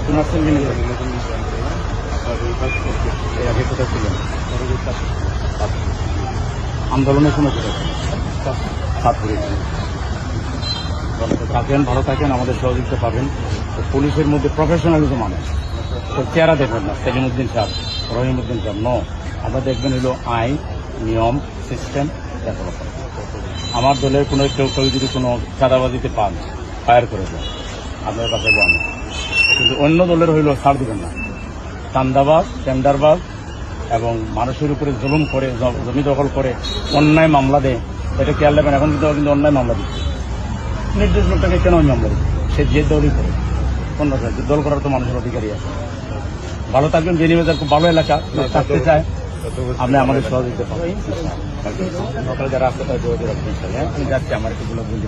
নতুন আসছেন কিনে এর আগে কোথায় ছিলেন? আন্দোলনের সময় কোথায় ছিলেন? ছাত্রী থাকেন, ভালো থাকেন, আমাদের সহযোগিতা পাবেন। তো পুলিশের মধ্যে প্রফেশনালিজম মানে তো চেহারা দেখবেন না সেলিমউদ্দিন সাহেব, রহিমউদ্দিন সাহেব, আপনারা দেখবেন হলো আইন, নিয়ম, সিস্টেম ডেভেলপ করা। আমার দলের কোনো কেউ যদি কোনো চাঁদাবাজিতে পান ফায়ার করে দেন, আপনার কাছে বল। কিন্তু অন্য দলের হইল ছাড় দিবেন না। চান্দাবাজ, টেন্ডারবাজ এবং মানুষের উপরে জুলুম করে, জমি দখল করে অন্যায় মামলা দেয়, এটা খেয়াল রাখবেন। এখন কিন্তু অন্যায় মামলা দিচ্ছে, নির্দিষ্ট লোকটাকে কেন মামলা দিচ্ছে? সে যে দলই করে, অন্য দল করার তো মানুষের অধিকারী আছে। ভালো থাকবেন। বেনিবাজার খুব ভালো এলাকা, থাকতে চায়, আপনি আমাদের সহযোগিতা পাবেন। সকালে যারা আসতে তাদের আমি যাচ্ছি, আমার একটু বলতে